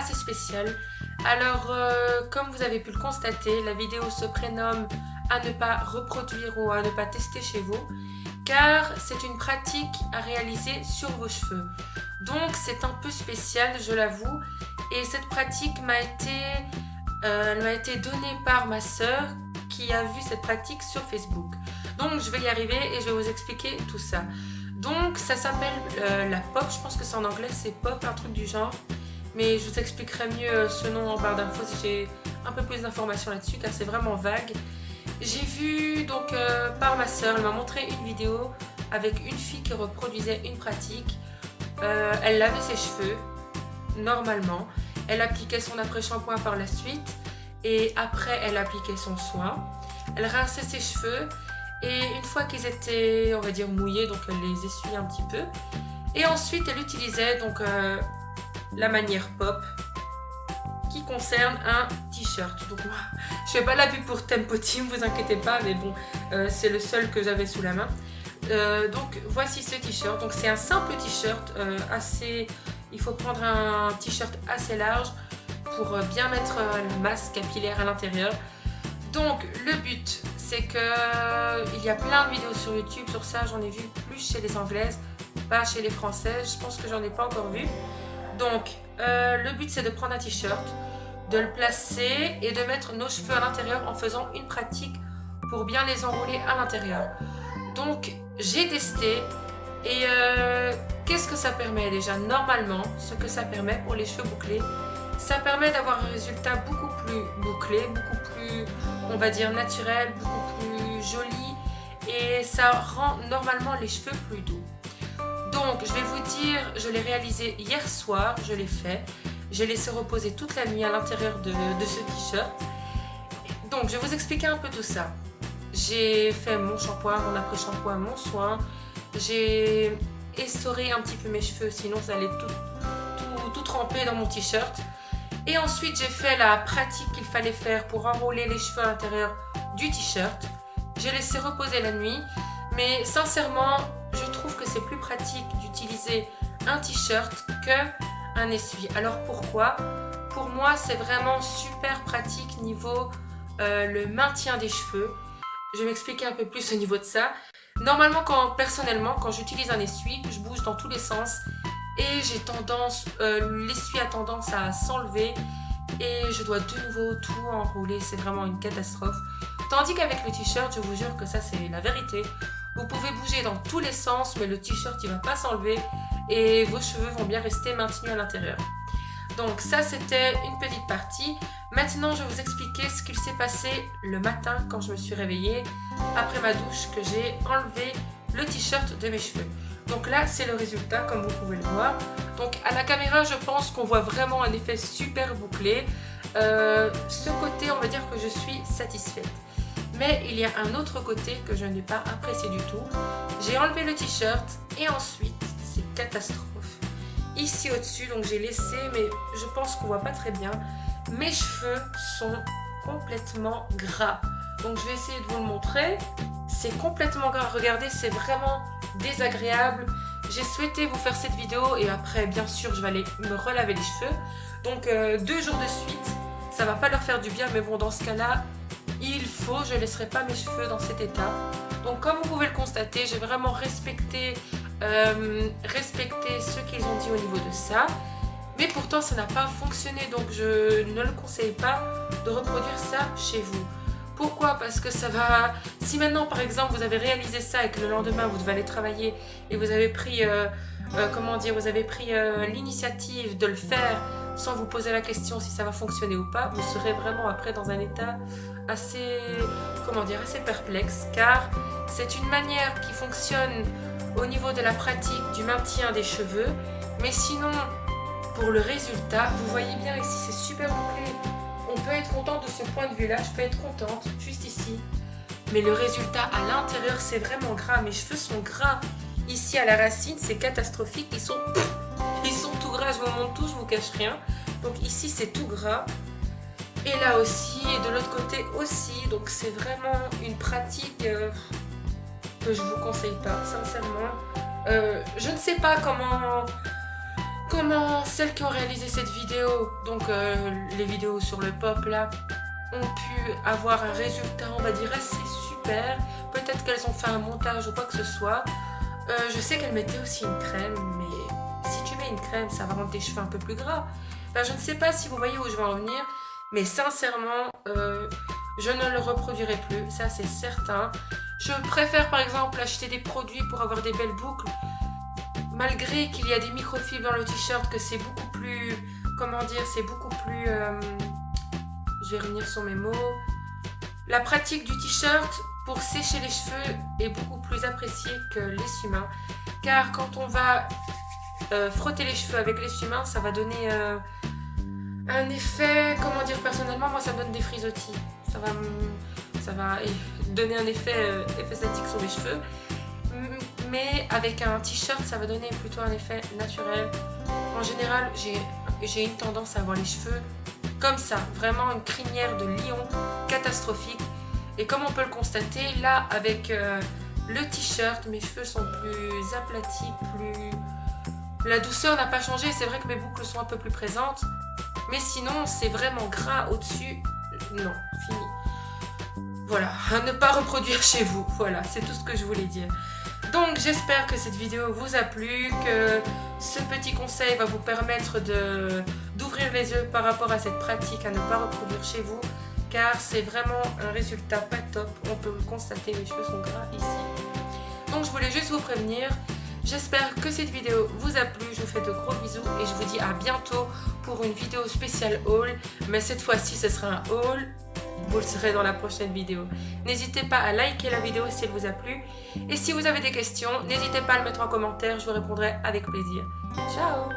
assez spéciale. Alors, comme vous avez pu le constater, la vidéo se prénomme à ne pas reproduire ou à ne pas tester chez vous, car c'est une pratique à réaliser sur vos cheveux. Donc c'est un peu spécial, je l'avoue, et cette pratique elle m'a été donnée par ma sœur qui a vu cette pratique sur Facebook. Donc je vais y arriver et je vais vous expliquer tout ça. Donc ça s'appelle la pop, je pense que c'est en anglais, c'est pop, un truc du genre. Mais je vous expliquerai mieux ce nom en barre d'infos si j'ai un peu plus d'informations là-dessus, car c'est vraiment vague. J'ai vu donc par ma soeur, elle m'a montré une vidéo avec une fille qui reproduisait une pratique. Elle lavait ses cheveux normalement, elle appliquait son après-shampoing par la suite et après elle appliquait son soin. Elle rinçait ses cheveux et une fois qu'ils étaient, on va dire, mouillés, donc elle les essuyait un petit peu. Et ensuite elle utilisait donc la manière pop qui concerne un t-shirt. Donc moi, je fais pas la pub pour Tempo Team, vous inquiétez pas, mais bon, c'est le seul que j'avais sous la main. Donc voici ce t-shirt. Donc c'est un simple t-shirt assez. Il faut prendre un t-shirt assez large pour bien mettre la masse capillaire à l'intérieur. Donc le but, c'est que il y a plein de vidéos sur YouTube sur ça. J'en ai vu plus chez les Anglaises, pas chez les Françaises. Je pense que j'en ai pas encore vu. Donc le but, c'est de prendre un t-shirt, de le placer et de mettre nos cheveux à l'intérieur en faisant une pratique pour bien les enrouler à l'intérieur. Donc j'ai testé et qu'est-ce que ça permet déjà? Normalement, ce que ça permet pour les cheveux bouclés, ça permet d'avoir un résultat beaucoup plus bouclé, beaucoup plus, on va dire, naturel, beaucoup plus joli, et ça rend normalement les cheveux plus doux. Donc je vais vous dire, je l'ai réalisé hier soir, je l'ai fait. J'ai laissé reposer toute la nuit à l'intérieur de ce t-shirt. Donc je vais vous expliquer un peu tout ça. J'ai fait mon shampoing, mon après-shampoing, mon soin. J'ai essoré un petit peu mes cheveux, sinon ça allait tout tremper dans mon t-shirt. Et ensuite j'ai fait la pratique qu'il fallait faire pour enrouler les cheveux à l'intérieur du t-shirt. J'ai laissé reposer la nuit, mais sincèrement, je trouve que c'est plus pratique d'utiliser un t-shirt qu'un essuie. Alors pourquoi? Pour moi, c'est vraiment super pratique niveau le maintien des cheveux. Je vais m'expliquer un peu plus au niveau de ça. Normalement, personnellement, quand j'utilise un essuie, je bouge dans tous les sens et j'ai tendance, l'essuie a tendance à s'enlever et je dois de nouveau tout enrouler. C'est vraiment une catastrophe. Tandis qu'avec le t-shirt, je vous jure que ça, c'est la vérité. Vous pouvez bouger dans tous les sens, mais le t-shirt, il va pas s'enlever et vos cheveux vont bien rester maintenus à l'intérieur. Donc ça, c'était une petite partie. Maintenant, je vais vous expliquer ce qu'il s'est passé le matin quand je me suis réveillée après ma douche, que j'ai enlevé le t-shirt de mes cheveux. Donc là, c'est le résultat, comme vous pouvez le voir. Donc à la caméra, je pense qu'on voit vraiment un effet super bouclé. Ce côté, on va dire que je suis satisfaite. Mais il y a un autre côté que je n'ai pas apprécié du tout. J'ai enlevé le t-shirt et ensuite, c'est catastrophe. Ici au-dessus, donc j'ai laissé, mais je pense qu'on voit pas très bien. Mes cheveux sont complètement gras. Donc je vais essayer de vous le montrer. C'est complètement gras. Regardez, c'est vraiment désagréable. J'ai souhaité vous faire cette vidéo et après, bien sûr, je vais aller me relaver les cheveux. Donc 2 jours de suite, ça va pas leur faire du bien, mais bon, dans ce cas-là, je ne laisserai pas mes cheveux dans cet état. Donc comme vous pouvez le constater, j'ai vraiment respecté ce qu'ils ont dit au niveau de ça. Mais pourtant ça n'a pas fonctionné, donc je ne le conseille pas de reproduire ça chez vous. Pourquoi? Parce que ça va... Si maintenant par exemple vous avez réalisé ça et que le lendemain vous devez aller travailler et vous avez pris, l'initiative de le faire sans vous poser la question si ça va fonctionner ou pas, vous serez vraiment après dans un état assez perplexe, car c'est une manière qui fonctionne au niveau de la pratique du maintien des cheveux, mais sinon pour le résultat, vous voyez bien ici, c'est super bouclé. On peut être content de ce point de vue là, je peux être contente juste ici, mais le résultat à l'intérieur, c'est vraiment gras. Mes cheveux sont gras ici à la racine, c'est catastrophique. Ils sont tout gras, je vous montre tout, je vous cache rien. Donc ici c'est tout gras et là aussi, et de l'autre côté aussi. Donc c'est vraiment une pratique que je vous conseille pas, sincèrement. Je ne sais pas comment celles qui ont réalisé cette vidéo, donc les vidéos sur le pop là, ont pu avoir un résultat, on va dire, assez super. Peut-être qu'elles ont fait un montage ou quoi que ce soit. Je sais qu'elles mettaient aussi une crème, mais si tu mets une crème, ça va rendre tes cheveux un peu plus gras. Ben, je ne sais pas si vous voyez où je vais en venir, mais sincèrement, je ne le reproduirai plus, ça c'est certain. Je préfère par exemple acheter des produits pour avoir des belles boucles, malgré qu'il y a des microfibres dans le t-shirt, que c'est beaucoup plus, comment dire, c'est beaucoup plus, je vais revenir sur mes mots. La pratique du t-shirt pour sécher les cheveux est beaucoup plus appréciée que l'essuie-main, car quand on va frotter les cheveux avec l'essuie-main, ça va donner un effet, comment dire, personnellement, moi ça me donne des frisottis. Ça va donner un effet statique sur les cheveux. Mais avec un t-shirt, ça va donner plutôt un effet naturel. En général, j'ai une tendance à avoir les cheveux comme ça, vraiment une crinière de lion catastrophique. Et comme on peut le constater, là, avec le t-shirt, mes cheveux sont plus aplatis, La douceur n'a pas changé, c'est vrai que mes boucles sont un peu plus présentes. Mais sinon, c'est vraiment gras au-dessus. Non, fini. Voilà, à ne pas reproduire chez vous. Voilà, c'est tout ce que je voulais dire. Donc, j'espère que cette vidéo vous a plu, que ce petit conseil va vous permettre d'ouvrir les yeux par rapport à cette pratique à ne pas reproduire chez vous, car c'est vraiment un résultat pas top. On peut le constater, mes cheveux sont gras ici. Donc, je voulais juste vous prévenir. J'espère que cette vidéo vous a plu, je vous fais de gros bisous et je vous dis à bientôt pour une vidéo spéciale haul. Mais cette fois-ci, ce sera un haul, vous le saurez dans la prochaine vidéo. N'hésitez pas à liker la vidéo si elle vous a plu. Et si vous avez des questions, n'hésitez pas à le mettre en commentaire, je vous répondrai avec plaisir. Ciao!